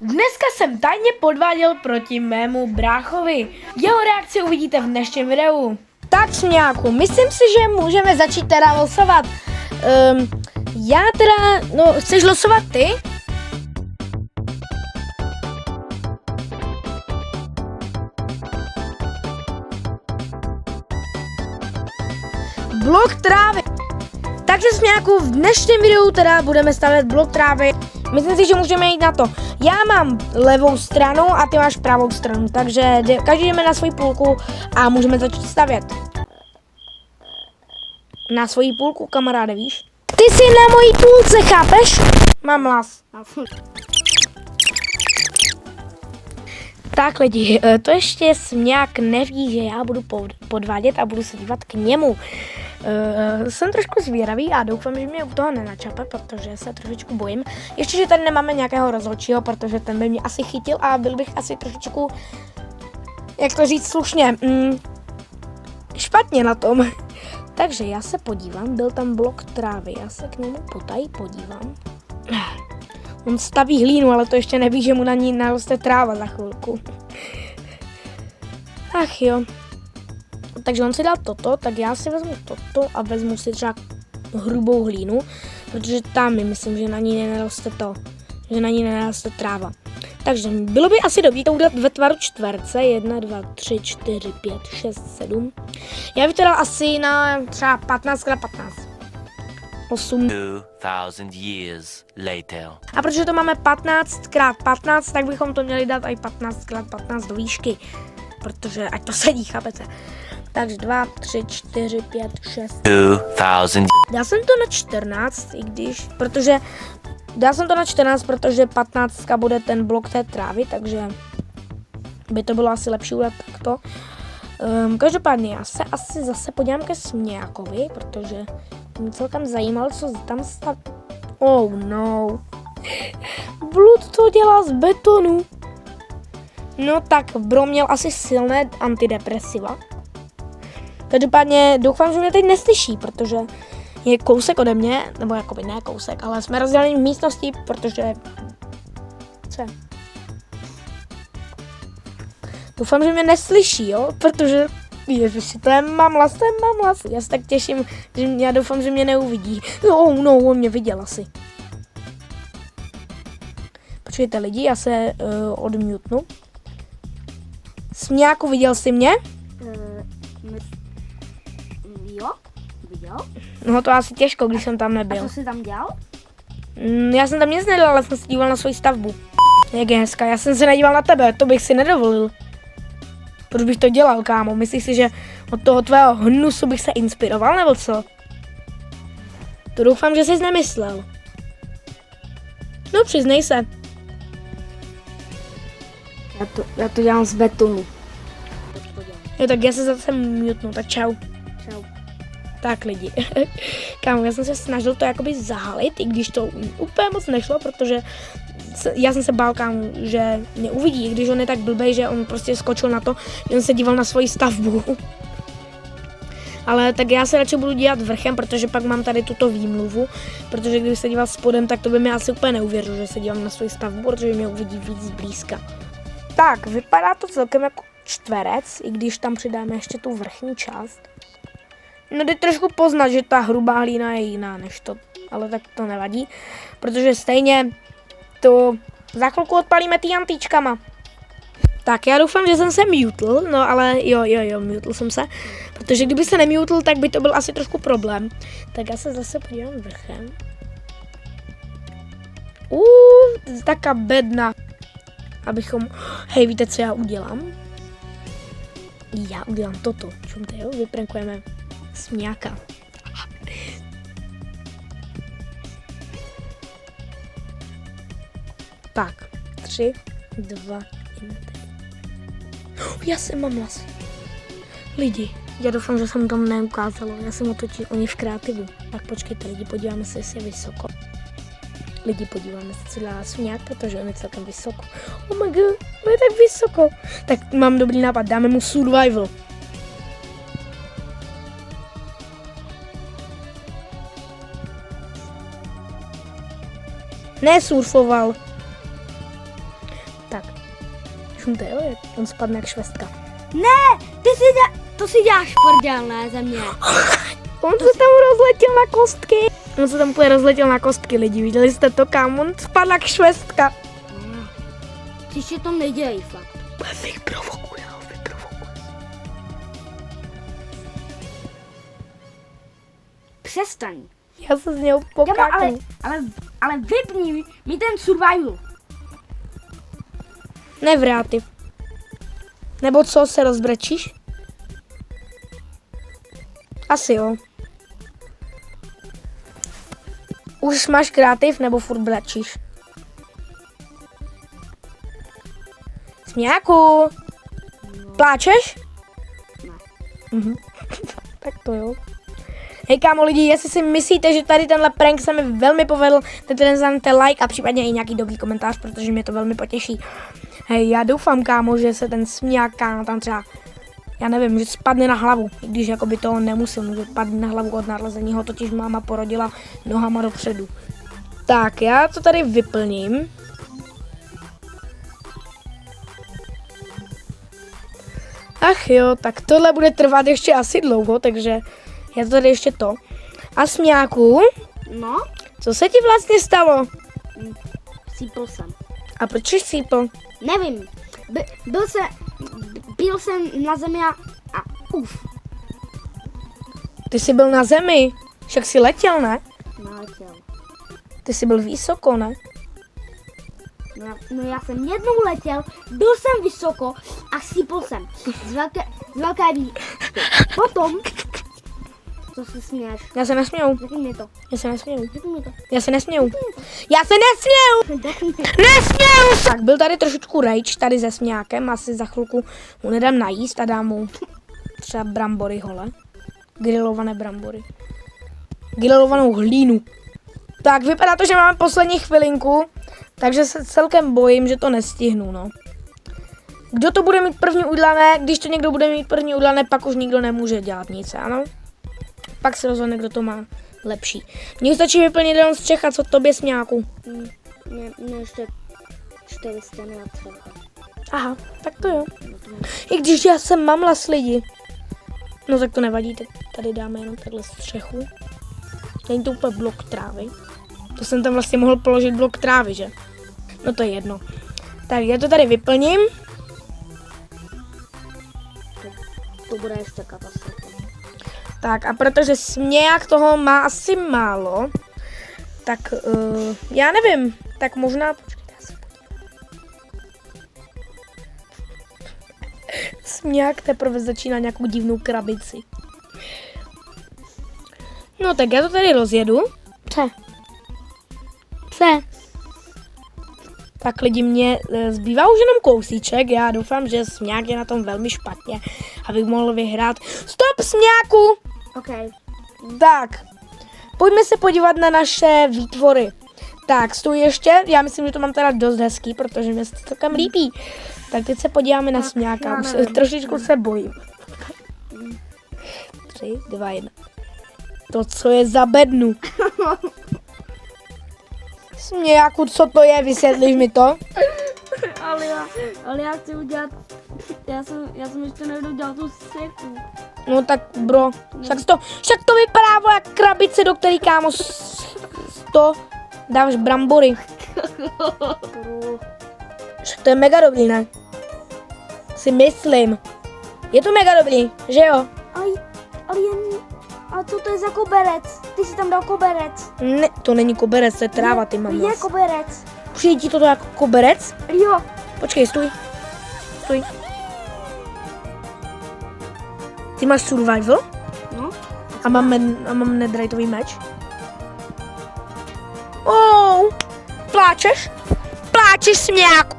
Dneska jsem tajně podváděl proti mému bráchovi. Jeho reakci uvidíte v dnešním videu. Tak smějáku, myslím si, že můžeme začít teda losovat. Já teda, chceš losovat ty? Blok trávy. Takže smějáku, v dnešním videu teda budeme stavět blok trávy. Myslím si, že můžeme jít na to. Já mám levou stranu a ty máš pravou stranu, takže každý jdeme na svoji půlku a můžeme začít stavět. Na svoji půlku, kamaráde, víš? Ty jsi na mojí půlce, chápeš? Mám las. Tak lidi, to ještě smějak neví, že já budu podvádět a budu se dívat k němu. Jsem trošku zvědavý a doufám, že mě u toho nenačape, protože se trošičku bojím. Ještě, že tady nemáme nějakého rozhodčího, protože ten by mě asi chytil a byl bych asi trošičku, jak to říct slušně, špatně na tom. Takže já se podívám, byl tam blok trávy, já se k němu potají podívám. On staví hlínu, ale to ještě neví, že mu na ní naroste tráva za chvilku. Ach jo. Takže on si dal toto, tak já si vezmu toto a vezmu si třeba hrubou hlínu, protože tam myslím, že na ní nenaroste že na ní nenaroste tráva. Takže bylo by asi dobré to udělat ve tvaru čtverce, 1, 2, 3, 4, 5, 6, 7. Já bych to dal asi na třeba 15x15. 2000 years later. A protože to máme 15x15, tak bychom to měli dát i 15x15 do výšky. Protože ať to sedí, chápete? Takže 2, 3, 4, 5, 6. 2000. Dal jsem to na 14, i když, protože dal jsem to na 14, protože 15 bude ten blok té trávy, takže by to bylo asi lepší udělat takto. Každopádně já se asi zase podívám ke smějákovi, protože mě celkem zajímalo, co tam stav... Oh no. Blood to dělá z betonu. No tak Bro měl asi silné antidepresiva. Každopádně doufám, že mě teď neslyší, protože je kousek ode mě, nebo jakoby ne kousek, ale jsme rozděleni v místnosti, protože... Co? Doufám, že mě neslyší, jo, protože... Ježiši, to je mamlas. Já se tak těším, že já doufám, že mě neuvidí. Oh no, on mě viděl asi. Počkejte lidi, já se odmutnu. Smějáku, viděl jsi mě? Jo, viděl. No to asi těžko, když jsem tam A nebyl. co jsi tam dělal? Já jsem tam nic nedělal, ale jsem se díval na svoji stavbu. Jak je hezká, já jsem se nedíval na tebe, to bych si nedovolil. Proč bych to dělal, kámo? Myslíš si, že od toho tvého hnusu bych se inspiroval, nebo co? To doufám, že jsi nemyslel. No, přiznej se. Já to dělám z betonu. Jo, tak já se zase mutnu, tak čau. Čau. Tak lidi, kámo, já jsem se snažil to jakoby zahalit, i když to úplně moc nešlo, protože já jsem se bál, kámo, že mě uvidí, i když on je tak blbej, že on prostě skočil na to, že on se díval na svoji stavbu. Ale tak já se radši budu dívat vrchem, protože pak mám tady tuto výmluvu, protože kdyby se díval spodem, tak to by mi asi úplně neuvěřil, že se dívám na svoji stavbu, protože mě uvidí víc zblízka. Tak, vypadá to celkem jako čtverec, i když tam přidáme ještě tu vrchní část. No jde trošku poznat, že ta hrubá hlína je jiná než to, ale tak to nevadí, protože stejně to za chvilku odpalíme ty antičkama. Tak já doufám, že jsem se mutl, no ale jo, mutl jsem se, protože kdyby se nemutl, tak by to byl asi trošku problém. Tak já se zase podívám vrchem. Taká bedna. Abychom, hej, víte, co já udělám? Já udělám toto, čumte, jo, vyprankujeme smějáka. Tak, 3, 2, 1. Já jsem mamlas. Lidi, já doufám, že jsem tam neukázalo, já jsem otočil oni v kreativu. Tak počkejte lidi, podíváme se, jestli je vysoko. Lidi, podíváme se, co dělá směják, protože on je celkem vysoko. Oh my god, on je tak vysoko. Tak mám dobrý nápad, dáme mu survival. Ne surfoval. Tak. Šumte, jo, on spadne jak švestka. Ne, to si děláš prdel, ne, ze mě. On se tam rozletěl na kostky. On se tam úplně rozletěl na kostky, lidi. Viděli jste to, kam? On spadl jak švestka. Příště to nedělej, fakt. Vyprovokuje. Přestaň. Já se z něho Kámo, pokáknu. ale vypni mi ten survival. Nevráty. Nebo co, se rozbrečíš? Asi jo. Už máš kreativ, nebo furt brečíš? Smějáku. Pláčeš? Ne. Mhm. Tak to jo. Hej kámo lidi, jestli si myslíte, že tady tenhle prank se mi velmi povedl, tak zanete like a případně i nějaký dobrý komentář, protože mě to velmi potěší. Hej, já doufám kámo, že se ten směják tam třeba, já nevím, že spadne na hlavu, i když jakoby to nemusel, že padne na hlavu od narození, ho totiž máma porodila nohama dopředu. Tak, já to tady vyplním. Ach jo, tak tohle bude trvat ještě asi dlouho, takže já to tady ještě to. A smějáku, No, co se ti vlastně stalo? sípl jsem. A proč jsi sípl? Nevím, byl jsem na zemi a uf, Ty jsi byl na zemi, však jsi letěl, ne? naletěl. Ty jsi byl vysoko, ne? No já jsem jednou letěl, byl jsem vysoko a sípl jsem. Z velké výšky. Potom, co se směješ? Já se nesměju, Řekni mi to. já se nesměju, Řekni mi to. já se nesměju. Já se nesměju! Řekni mi to. Nesměju! Tak byl tady trošičku rage tady se smějákem, asi za chvilku mu nedám najíst a dám mu třeba brambory hole. Grilované brambory. Grilovanou hlínu. Tak vypadá to, že máme poslední chvilinku, takže se celkem bojím, že to nestihnu, no. Kdo to bude mít první udělané, když to někdo bude mít první udělané, pak už nikdo nemůže dělat nic, ano? Pak se rozhodne, kdo to má lepší. Mně stačí vyplnit jenom střecha, co tobě smějáku. Mě ještě 4 stěny a střecha. Aha, tak to jo. I když já jsem mamlas lidi. No tak to nevadí, tak tady dáme jenom takhle střechu. Není to úplně blok trávy. To jsem tam vlastně mohl položit blok trávy, že? No to je jedno. Tak já to tady vyplním. To bude ještě katastrofa. Tak a protože směják toho má asi málo, tak já nevím, tak možná... Počkejte, já se podívám. Směják teprve začíná nějakou divnou krabici. No tak já to tady rozjedu. Pře. Tak lidi, mě zbývá už jenom kousíček, já doufám, že směják je na tom velmi špatně, abych mohl vyhrát. Stop smějáku! OK. Tak, pojďme se podívat na naše výtvory. Tak, stůj ještě, já myslím, že to mám teda dost hezký, protože mě se to celkem líbí. Tak teď se podíváme na smějáka, trošičku se bojím. 3, 2, 1. To, co je za bednu. Smějáku, co to je, vysvětlíš mi to? Ale já chci udělat, já jsem ještě neudělal tu střechu. No tak bro, však to vypadá jak krabice, do který kámo to dáváš brambory. Však to je mega dobrý, ne? Si myslím. Je to mega dobrý, že jo? Ale co to je za koberec? Ty jsi tam dal koberec. Ne, to není koberec, to je tráva, ty mám. Je koberec. Přijde ti to jako koberec? Jo. Počkej, stůj. Ty máš survival? No. A mám netheriteový meč? Oh, pláčeš? Pláčeš smějáku?